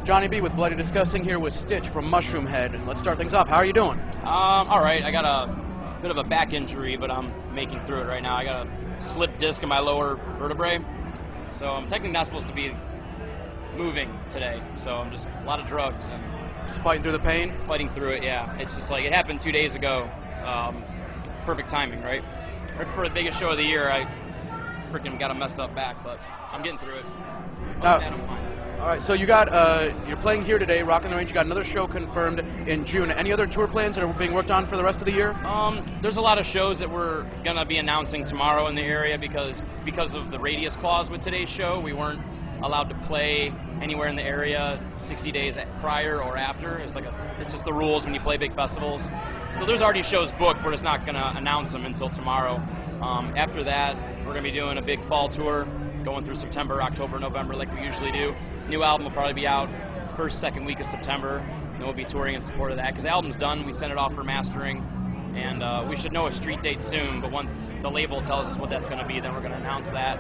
Johnny B with BloodyDisgusting here with St1tch from Mushroomhead. Let's start things off. How are you doing? All right. I got a bit of a back injury, but I'm making through it right now. I got a slipped disc in my lower vertebrae, so I'm technically not supposed to be moving today. So I'm just a lot of drugs and just fighting through the pain? Fighting through it, yeah. It's just like it happened 2 days ago. Perfect timing, right? Right before the biggest show of the year, I freaking got a messed up back, but I'm getting through it. Other than that, I'm fine. All right, so you got you're playing here today, Rockin' the Range. You got another show confirmed in June. Any other tour plans that are being worked on for the rest of the year? There's a lot of shows that we're gonna be announcing tomorrow in the area because of the radius clause with today's show. We weren't allowed to play anywhere in the area 60 days prior or after. It's just the rules when you play big festivals. So there's already shows booked. We're just not gonna announce them until tomorrow. After that, we're gonna be doing a big fall tour, going through September, October, November, like we usually do. New album will probably be out first, second week of September, and we'll be touring in support of that. Because the album's done, we sent it off for mastering, and we should know a street date soon, but once the label tells us what that's going to be, then we're going to announce that.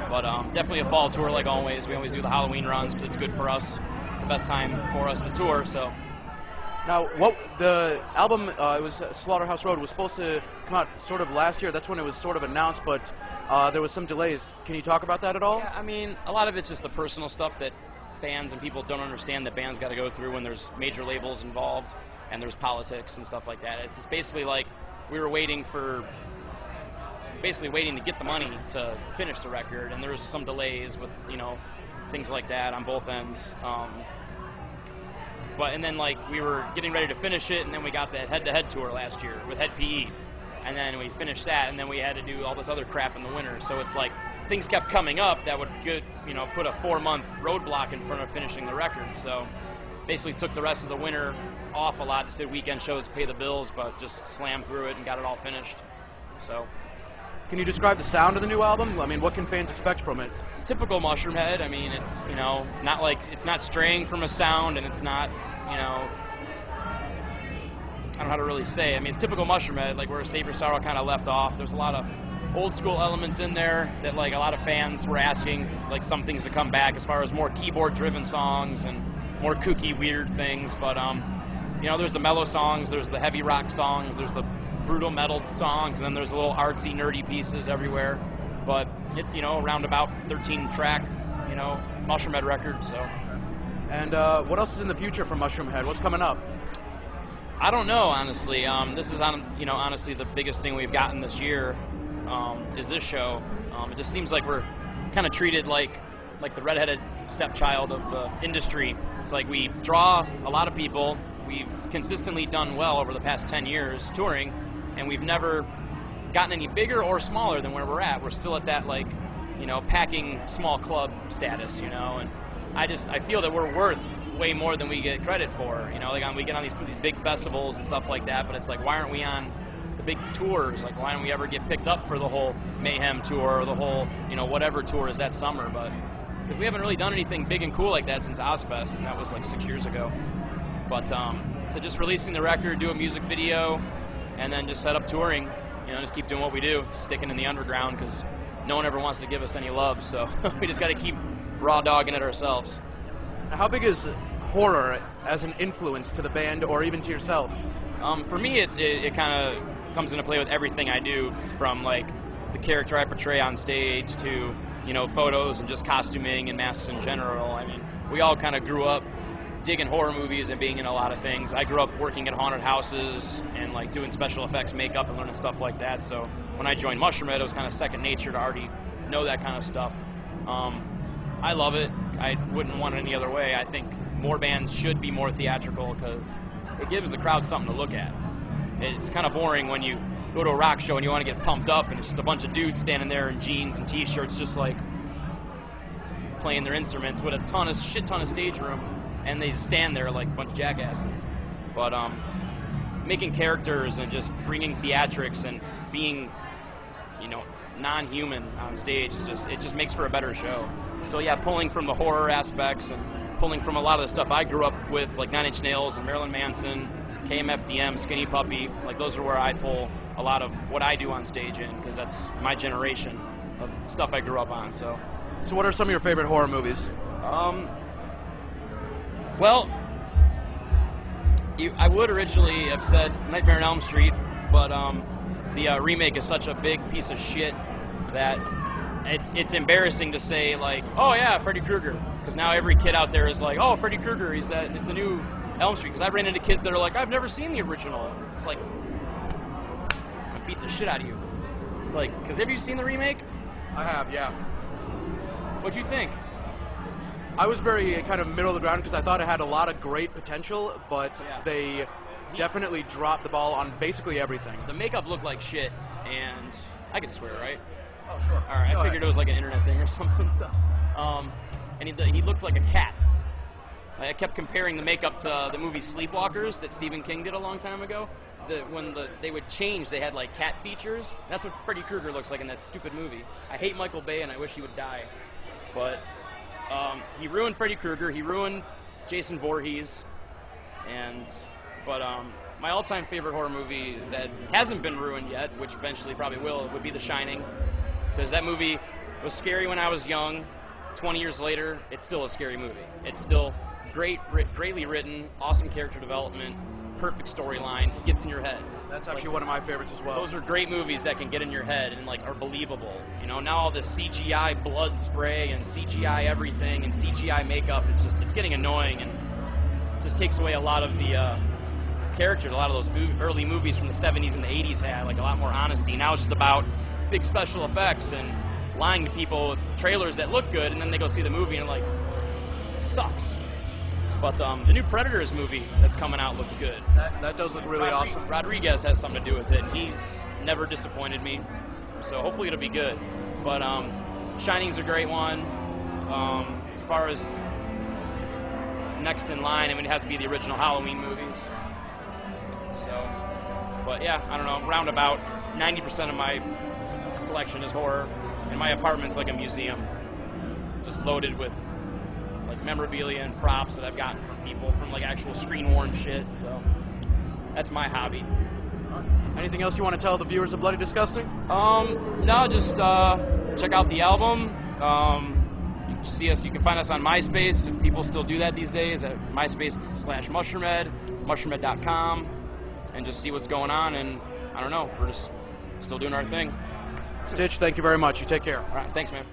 But definitely a fall tour like always. We always do the Halloween runs because it's good for us. It's the best time for us to tour, so. Now, what the album, it was Slaughterhouse Road, was supposed to come out sort of last year. That's when it was sort of announced, but there was some delays. Can you talk about that at all? Yeah, I mean, a lot of it's just the personal stuff that fans and people don't understand that bands got to go through when there's major labels involved and there's politics and stuff like that. It's just basically like we were waiting to get the money to finish the record, and there was some delays with, things like that on both ends. And then we were getting ready to finish it, and then we got that head-to-head tour last year with Head PE, and then we finished that, and then we had to do all this other crap in the winter. So it's like things kept coming up that would put a 4-month roadblock in front of finishing the record. So basically took the rest of the winter off a lot, just did weekend shows to pay the bills, but just slammed through it and got it all finished. So. Can you describe the sound of the new album? I mean, what can fans expect from it? Typical Mushroomhead. I mean, it's, it's not straying from a sound, and it's not, I don't know how to really say. I mean, it's typical Mushroomhead, like where Save Your Sorrow kind of left off. There's a lot of old school elements in there that, a lot of fans were asking, some things to come back as far as more keyboard-driven songs and more kooky, weird things. But, there's the mellow songs, there's the heavy rock songs, there's the brutal metal songs, and then there's little artsy, nerdy pieces everywhere. But it's, around about 13-track, Mushroomhead record, so. And what else is in the future for Mushroomhead? What's coming up? I don't know, honestly. This is, honestly the biggest thing we've gotten this year is this show. It just seems like we're kind of treated like the redheaded stepchild of the industry. It's like we draw a lot of people. We've consistently done well over the past 10 years touring, and we've never gotten any bigger or smaller than where we're at. We're still at that, packing small club status, and I feel that we're worth way more than we get credit for, we get on these big festivals and stuff like that, but it's like, why aren't we on the big tours? Like, why don't we ever get picked up for the whole Mayhem tour or the whole, whatever tour is that summer? But because we haven't really done anything big and cool like that since Ozfest, and that was 6 years ago. But so just releasing the record, do a music video, and then just set up touring, just keep doing what we do, sticking in the underground, because no one ever wants to give us any love, so we just got to keep raw dogging it ourselves. Now, how big is horror as an influence to the band or even to yourself? For me, it kind of comes into play with everything I do, from the character I portray on stage to photos and just costuming and masks in general. I mean, we all kind of grew up digging horror movies and being in a lot of things. I grew up working at haunted houses and doing special effects, makeup, and learning stuff like that. So when I joined Mushroomhead, it was kind of second nature to already know that kind of stuff. I love it. I wouldn't want it any other way. I think more bands should be more theatrical because it gives the crowd something to look at. It's kind of boring when you go to a rock show and you want to get pumped up and it's just a bunch of dudes standing there in jeans and t-shirts just playing their instruments with a shit ton of stage room, and they stand there like a bunch of jackasses. But making characters and just bringing theatrics and being, non-human on stage it just makes for a better show. So yeah, pulling from the horror aspects and pulling from a lot of the stuff I grew up with, like 9 Inch Nails and Marilyn Manson, KMFDM, Skinny Puppy, those are where I pull a lot of what I do on stage in, because that's my generation of stuff I grew up on. So what are some of your favorite horror movies? Well, I would originally have said Nightmare on Elm Street, but the remake is such a big piece of shit that it's embarrassing to say, like, oh yeah, Freddy Krueger, because now every kid out there is like, oh, Freddy Krueger is the new Elm Street. Because I ran into kids that are like, I've never seen the original. It's like, I beat the shit out of you. It's like, because have you seen the remake? I have, yeah. What'd you think? I was very kind of middle of the ground because I thought it had a lot of great potential, but Yeah. they definitely dropped the ball on basically everything. The makeup looked like shit, and I could swear, right? Oh, sure. All right, I figured it was like an internet thing or something. So, and he looked like a cat. Like, I kept comparing the makeup to the movie Sleepwalkers that Stephen King did a long time ago. When they would change, they had like cat features. That's what Freddy Krueger looks like in that stupid movie. I hate Michael Bay, and I wish he would die. But he ruined Freddy Krueger. He ruined Jason Voorhees. But my all-time favorite horror movie that hasn't been ruined yet, which eventually probably will, would be The Shining. Because that movie was scary when I was young. 20 years later, it's still a scary movie. It's still greatly written, awesome character development, perfect storyline, gets in your head. That's actually one of my favorites as well. Those are great movies that can get in your head and like are believable. You know, now all this CGI blood spray and CGI everything and CGI makeup, it's getting annoying and just takes away a lot of the character. A lot of those early movies from the 70s and the 80s had like a lot more honesty. Now it's just about big special effects and lying to people with trailers that look good, and then they go see the movie and like, it sucks. But the new Predators movie that's coming out looks good. That does look really awesome. Rodriguez has something to do with it, and he's never disappointed me. So hopefully it'll be good. But Shining's a great one. As far as next in line, I mean, it'd have to be the original Halloween movies. So, but yeah, I don't know. Roundabout 90% of my collection is horror, and my apartment's like a museum, just loaded with like memorabilia and props that I've gotten from people, from like actual screen-worn shit. So that's my hobby. Anything else you want to tell the viewers of Bloody Disgusting? No, just check out the album. You can see us. You can find us on MySpace, if people still do that these days, at MySpace/Mushroomhead, mushroomhead.com, and just see what's going on. And I don't know, we're just still doing our thing. St1tch, thank you very much. You take care. All right, thanks, man.